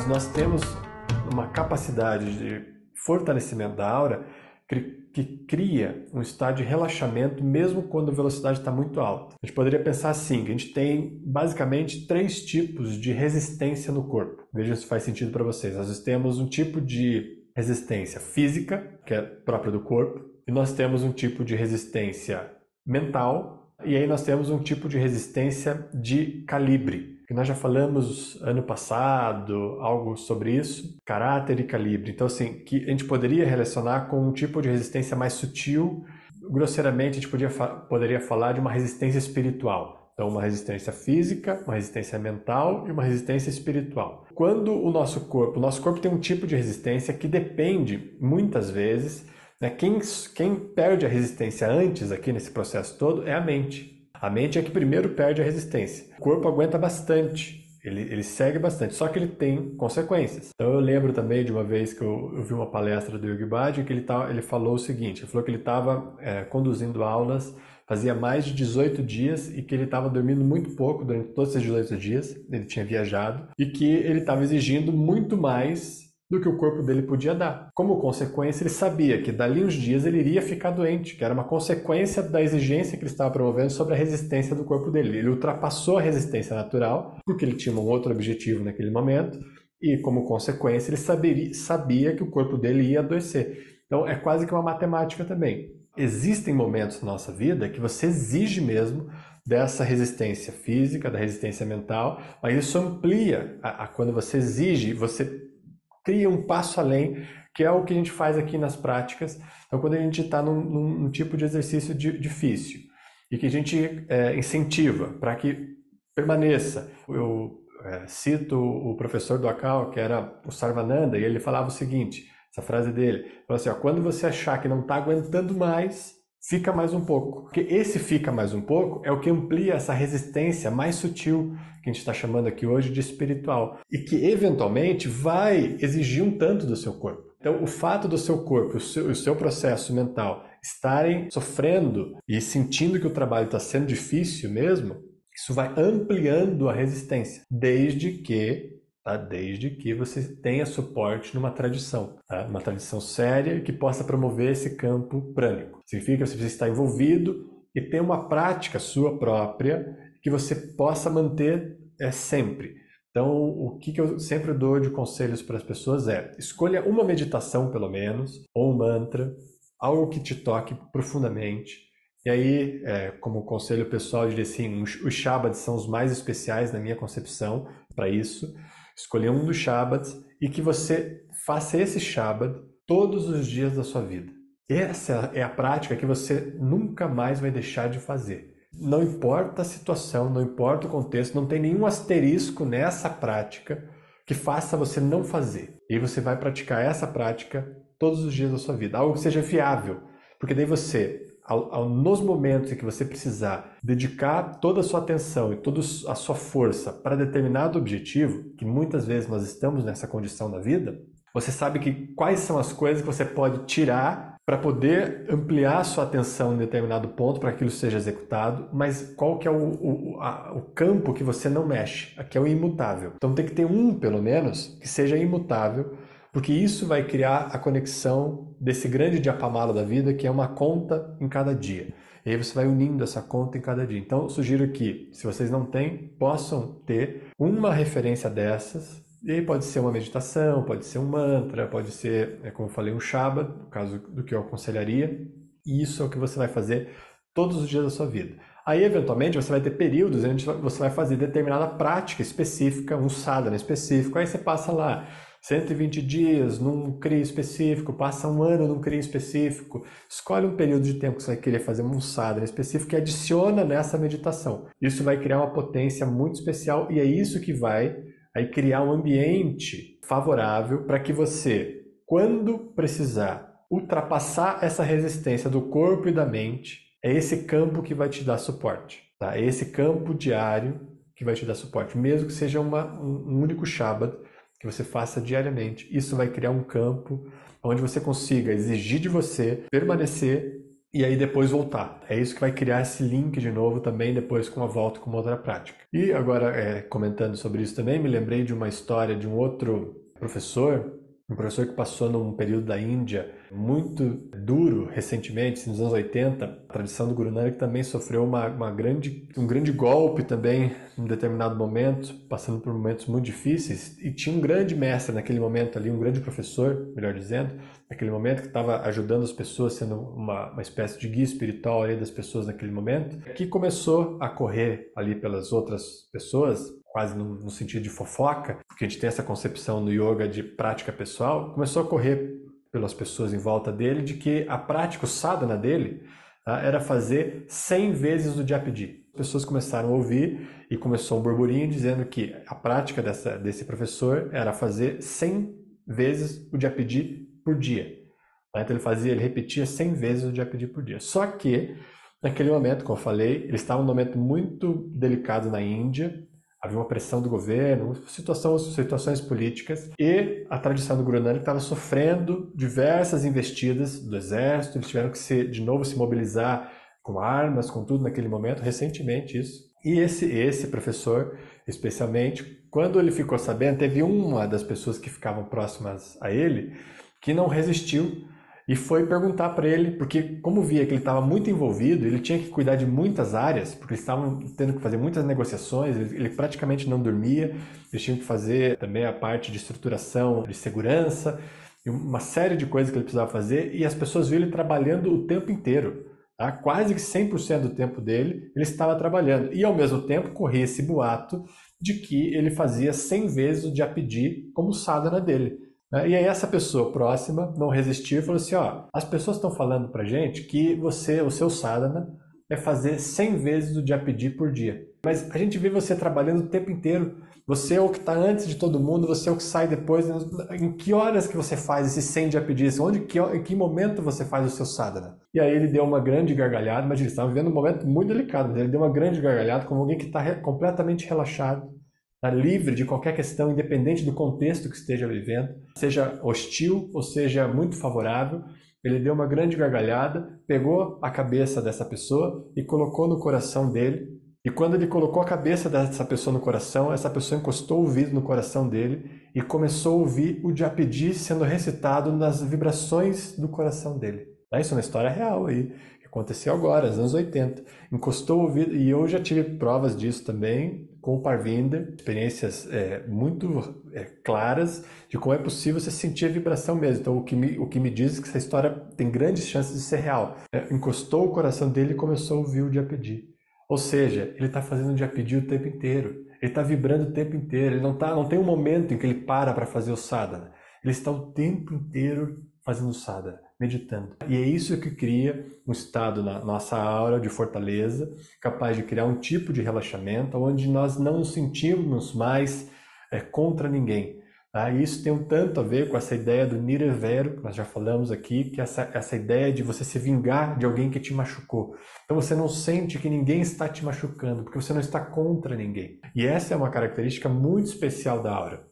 nós temos uma capacidade de fortalecimento da aura que cria um estado de relaxamento mesmo quando a velocidade está muito alta. A gente poderia pensar assim, que a gente tem basicamente 3 tipos de resistência no corpo. Veja se faz sentido para vocês. Nós temos um tipo de resistência física, que é própria do corpo, e nós temos um tipo de resistência mental, e aí nós temos um tipo de resistência de calibre, que nós já falamos ano passado, algo sobre isso, caráter e calibre. Então, assim, que a gente poderia relacionar com um tipo de resistência mais sutil. Grosseiramente, a gente poderia falar de uma resistência espiritual. Então, uma resistência física, uma resistência mental e uma resistência espiritual. Quando o nosso corpo tem um tipo de resistência que depende, muitas vezes, né, quem perde a resistência antes aqui nesse processo todo é a mente. A mente é que primeiro perde a resistência. O corpo aguenta bastante, ele segue bastante, só que ele tem consequências. Então eu lembro também de uma vez que eu vi uma palestra do Yogi Bhajan que ele falou o seguinte, ele falou que ele estava conduzindo aulas, fazia mais de 18 dias e que ele estava dormindo muito pouco durante todos esses 18 dias, ele tinha viajado, e que ele estava exigindo muito mais do que o corpo dele podia dar. Como consequência, ele sabia que dali uns dias ele iria ficar doente, que era uma consequência da exigência que ele estava promovendo sobre a resistência do corpo dele. Ele ultrapassou a resistência natural, porque ele tinha um outro objetivo naquele momento, e como consequência ele sabia que o corpo dele ia adoecer. Então é quase que uma matemática também. Existem momentos na nossa vida que você exige mesmo dessa resistência física, da resistência mental, mas isso amplia quando você exige, você cria um passo além, que é o que a gente faz aqui nas práticas. Então, quando a gente está num tipo de exercício difícil e que a gente incentiva para que permaneça. Eu cito o professor do Akal, que era o Sarvananda, e ele falava o seguinte, essa frase dele, falou assim, quando você achar que não está aguentando mais, fica mais um pouco. Porque esse fica mais um pouco é o que amplia essa resistência mais sutil que a gente está chamando aqui hoje de espiritual e que eventualmente vai exigir um tanto do seu corpo. Então, o fato do seu corpo, o seu processo mental estarem sofrendo e sentindo que o trabalho está sendo difícil mesmo, isso vai ampliando a resistência, desde que você tenha suporte numa tradição, tá? Uma tradição séria que possa promover esse campo prânico. Significa que você precisa estar envolvido e ter uma prática sua própria que você possa manter sempre. Então, o que eu sempre dou de conselhos para as pessoas é: escolha uma meditação, pelo menos, ou um mantra, algo que te toque profundamente. E aí, como conselho pessoal, eu diria assim, os Shabads são os mais especiais na minha concepção para isso. Escolher um dos Shabads e que você faça esse Shabad todos os dias da sua vida. Essa é a prática que você nunca mais vai deixar de fazer. Não importa a situação, não importa o contexto, não tem nenhum asterisco nessa prática que faça você não fazer. E aí você vai praticar essa prática todos os dias da sua vida, algo que seja viável, porque daí você, nos momentos em que você precisar dedicar toda a sua atenção e toda a sua força para determinado objetivo, que muitas vezes nós estamos nessa condição da vida, você sabe que quais são as coisas que você pode tirar para poder ampliar a sua atenção em determinado ponto para que aquilo seja executado, mas qual que é o campo que você não mexe, que é o imutável. Então tem que ter pelo menos, que seja imutável, porque isso vai criar a conexão desse grande diapamala da vida, que é uma conta em cada dia. E aí você vai unindo essa conta em cada dia. Então eu sugiro que, se vocês não têm, possam ter uma referência dessas. E aí pode ser uma meditação, pode ser um mantra, pode ser, como eu falei, um Shabad, no caso do que eu aconselharia. E isso é o que você vai fazer todos os dias da sua vida. Aí, eventualmente, você vai ter períodos onde você vai fazer determinada prática específica, um sadhana específico. Aí você passa lá 120 dias num kriya específico, passa um ano num kriya específico, escolhe um período de tempo que você vai querer fazer um sadhana específico e adiciona nessa meditação. Isso vai criar uma potência muito especial e é isso que vai aí criar um ambiente favorável para que você, quando precisar ultrapassar essa resistência do corpo e da mente, é esse campo que vai te dar suporte, tá? É esse campo diário que vai te dar suporte, mesmo que seja um único Shabad que você faça diariamente. Isso vai criar um campo onde você consiga exigir de você permanecer e aí depois voltar. É isso que vai criar esse link de novo também depois com a volta com uma outra prática. E agora, comentando sobre isso também, me lembrei de uma história de um outro professor, um professor que passou num período da Índia muito duro recentemente, nos anos 80, a tradição do Guru Nanak também sofreu um grande golpe também em determinado momento, passando por momentos muito difíceis, e tinha um grande mestre naquele momento ali, um grande professor, melhor dizendo, naquele momento que estava ajudando as pessoas, sendo uma espécie de guia espiritual ali das pessoas naquele momento, que começou a correr ali pelas outras pessoas, quase no sentido de fofoca, porque a gente tem essa concepção no yoga de prática pessoal, começou a correr pelas pessoas em volta dele de que a prática, o sadhana dele, tá, era fazer 100 vezes o Japji. As pessoas começaram a ouvir e começou um burburinho dizendo que a prática desse professor era fazer 100 vezes o Japji por dia. Tá? Então ele repetia 100 vezes o Japji por dia. Só que, naquele momento, como eu falei, ele estava num momento muito delicado na Índia, havia uma pressão do governo, situações políticas, e a tradição do Guru Nanak estava sofrendo diversas investidas do exército, eles tiveram que de novo se mobilizar com armas, com tudo naquele momento, recentemente isso. E esse professor, especialmente, quando ele ficou sabendo, teve uma das pessoas que ficavam próximas a ele que não resistiu e foi perguntar para ele, porque como via que ele estava muito envolvido, ele tinha que cuidar de muitas áreas, porque eles estavam tendo que fazer muitas negociações, ele praticamente não dormia, eles tinham que fazer também a parte de estruturação, de segurança, e uma série de coisas que ele precisava fazer, e as pessoas viam ele trabalhando o tempo inteiro. Tá? Quase que 100% do tempo dele, ele estava trabalhando. E ao mesmo tempo corria esse boato de que ele fazia 100 vezes o Japji como sadhana dele. E aí essa pessoa próxima não resistiu e falou assim, ó, as pessoas estão falando pra gente que o seu sadhana é fazer 100 vezes o Japji por dia. Mas a gente vê você trabalhando o tempo inteiro. Você é o que está antes de todo mundo, você é o que sai depois. Em que horas que você faz esses 100 Japjis? Em que momento você faz o seu sadhana? E aí ele deu uma grande gargalhada, mas ele estava vivendo um momento muito delicado. Mas ele deu uma grande gargalhada como alguém que está completamente relaxado, tá livre de qualquer questão, independente do contexto que esteja vivendo, seja hostil ou seja muito favorável. Ele deu uma grande gargalhada, pegou a cabeça dessa pessoa e colocou no coração dele. E quando ele colocou a cabeça dessa pessoa no coração, essa pessoa encostou o ouvido no coração dele e começou a ouvir o Japji sendo recitado nas vibrações do coração dele. Isso é uma história real aí, que aconteceu agora, nos anos 80. Encostou o ouvido, e eu já tive provas disso também, com o Parvinder, experiências muito claras de como é possível você sentir a vibração mesmo. Então, o que me diz é que essa história tem grandes chances de ser real. Encostou o coração dele e começou a ouvir o Japji. Ou seja, ele está fazendo o Japji o tempo inteiro. Ele está vibrando o tempo inteiro. Ele não tem um momento em que ele para fazer o sadhana. Ele está o tempo inteiro fazendo sadhana, meditando. E é isso que cria um estado na nossa aura de fortaleza, capaz de criar um tipo de relaxamento onde nós não nos sentimos mais contra ninguém. E isso tem um tanto a ver com essa ideia do nirvero, que nós já falamos aqui, que é essa ideia de você se vingar de alguém que te machucou. Então você não sente que ninguém está te machucando, porque você não está contra ninguém. E essa é uma característica muito especial da aura.